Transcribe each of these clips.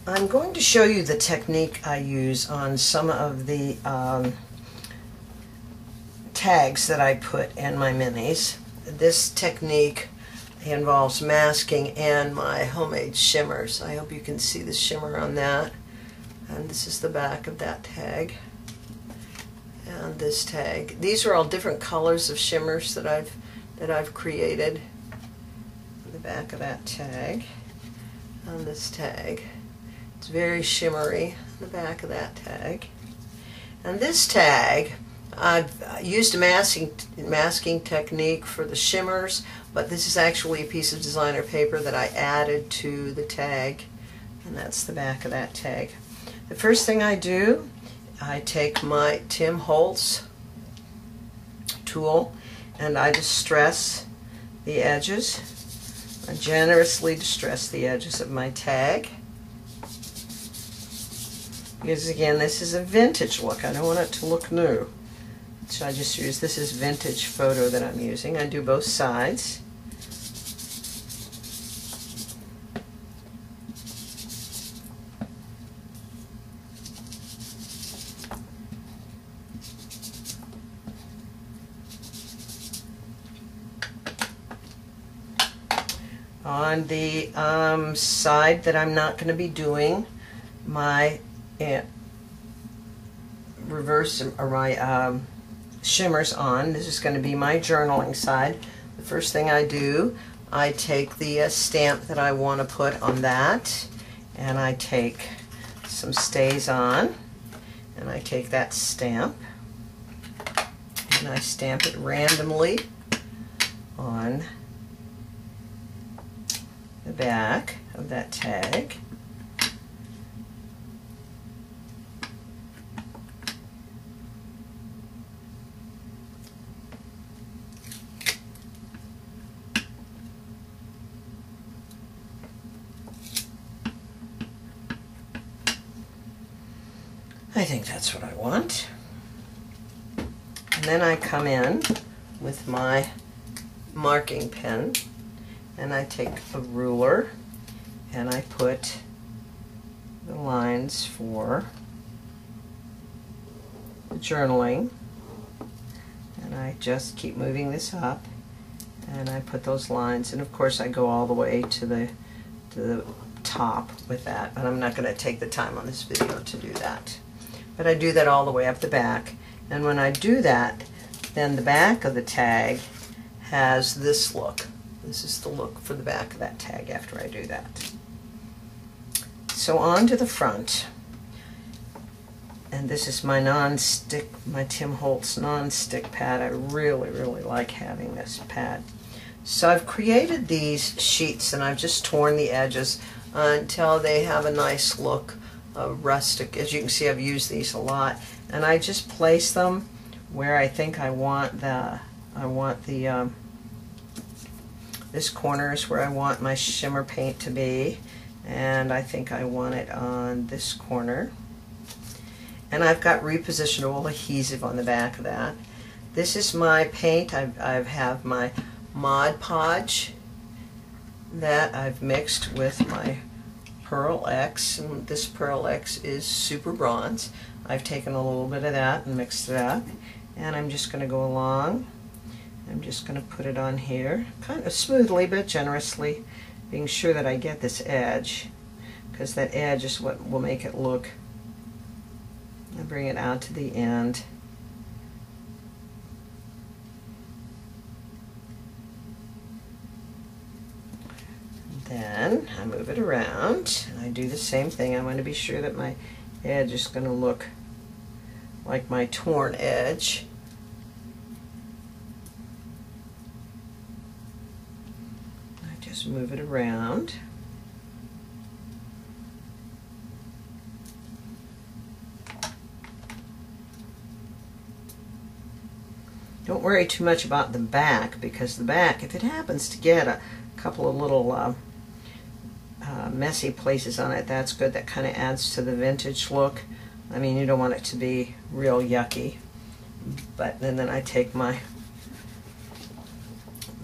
I'm going to show you the technique I use on some of the tags that I put in my minis. This technique involves masking and my homemade shimmers. I hope you can see the shimmer on that. And this is the back of that tag. And this tag. These are all different colors of shimmers that I've created. The back of that tag. On this tag. It's very shimmery, the back of that tag. And this tag, I've used a masking technique for the shimmers, but this is actually a piece of designer paper that I added to the tag, and that's the back of that tag. The first thing I do, I take my Tim Holtz tool and I distress the edges. I generously distress the edges of my tag. Because again, this is a vintage look. I don't want it to look new. So I just use, this is vintage photo that I'm using. I do both sides. On the side that I'm not going to be doing my reverse or my shimmers on, this is going to be my journaling side. The first thing I do, I take the stamp that I want to put on that, and I take some stays on, and I take that stamp and I stamp it randomly on the back of that tag. I think that's what I want. And then I come in with my marking pen and I take a ruler and I put the lines for the journaling, and I just keep moving this up and I put those lines, and of course I go all the way to the top with that, but I'm not going to take the time on this video to do that. But I do that all the way up the back, and when I do that, then the back of the tag has this look. This is the look for the back of that tag after I do that. So on to the front, and this is my non-stick, my Tim Holtz non-stick pad. I really, really like having this pad. So I've created these sheets and I've just torn the edges until they have a nice look of rustic. As you can see, I've used these a lot, and I just place them where I think I want this corner is where I want my shimmer paint to be, and I think I want it on this corner. And I've got repositionable adhesive on the back of that. This is my paint. I have my Mod Podge that I've mixed with my Pearl X, and this Pearl X is Super Bronze. I've taken a little bit of that and mixed it up, and I'm just going to go along. I'm just going to put it on here, kind of smoothly but generously, being sure that I get this edge, because that edge is what will make it look. I bring it out to the end. Then I move it around and I do the same thing. I want to be sure that my edge is going to look like my torn edge. I just move it around. Don't worry too much about the back, because the back, if it happens to get a couple of little messy places on it, that's good. That kind of adds to the vintage look. I mean, you don't want it to be real yucky. But then I take my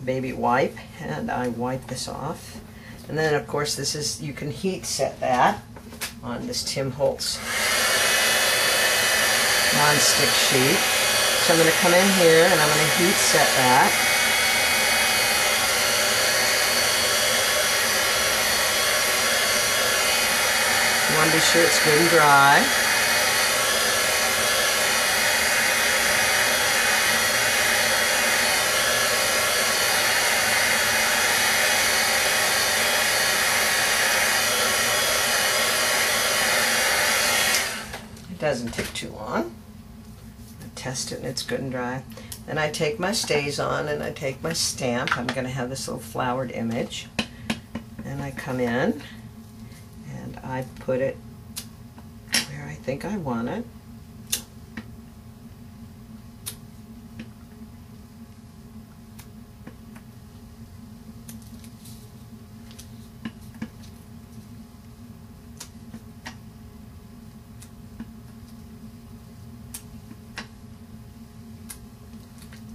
baby wipe and I wipe this off. And then of course this is, you can heat set that. on this Tim Holtz non-stick sheet. So I'm going to come in here and I'm going to heat set that. You want to be sure it's good and dry. It doesn't take too long. I test it and it's good and dry. Then I take my StazOn and I take my stamp. I'm going to have this little flowered image. And I come in and I put it where I think I want it.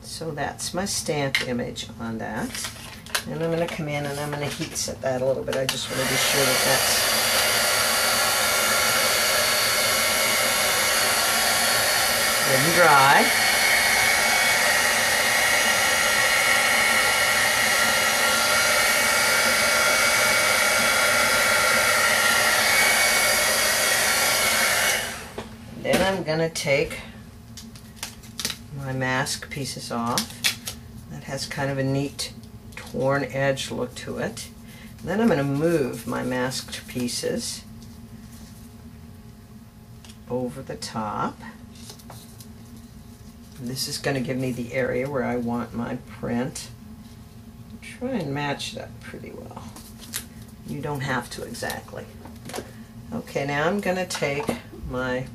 So that's my stamp image on that. And I'm going to come in and I'm going to heat set that a little bit. I just want to be sure that that's good and dry. Then I'm going to take my mask pieces off. That has kind of a neat torn edge look to it. And then I'm going to move my masked pieces over the top. And this is going to give me the area where I want my print. Try and match that pretty well. You don't have to exactly. Okay, now I'm going to take my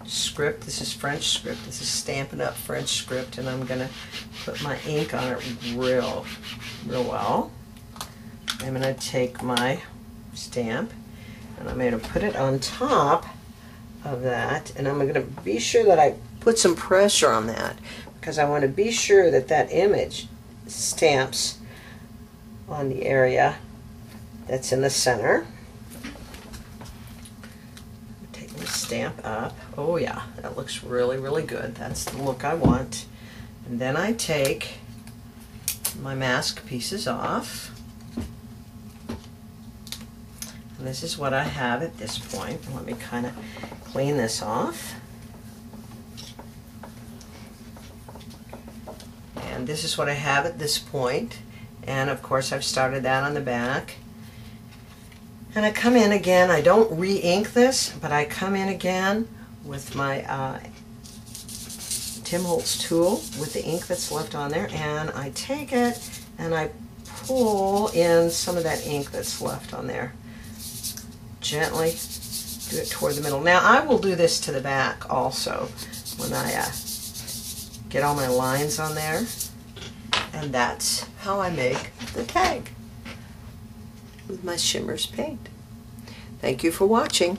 script. This is French script. This is Stampin' Up! French script, and I'm going to put my ink on it real well. I'm going to take my stamp and I'm going to put it on top of that, and I'm going to be sure that I put some pressure on that because I want to be sure that that image stamps on the area that's in the center. Stamp up. Oh yeah, that looks really good. That's the look I want. And then I take my mask pieces off. And this is what I have at this point. Let me kind of clean this off. And this is what I have at this point. And of course I've started that on the back. And I come in again, I don't re-ink this, but I come in again with my Tim Holtz tool with the ink that's left on there, and I take it and I pull in some of that ink that's left on there. Gently do it toward the middle. Now I will do this to the back also when I get all my lines on there, and that's how I make the tag with my Shimmers paint. Thank you for watching.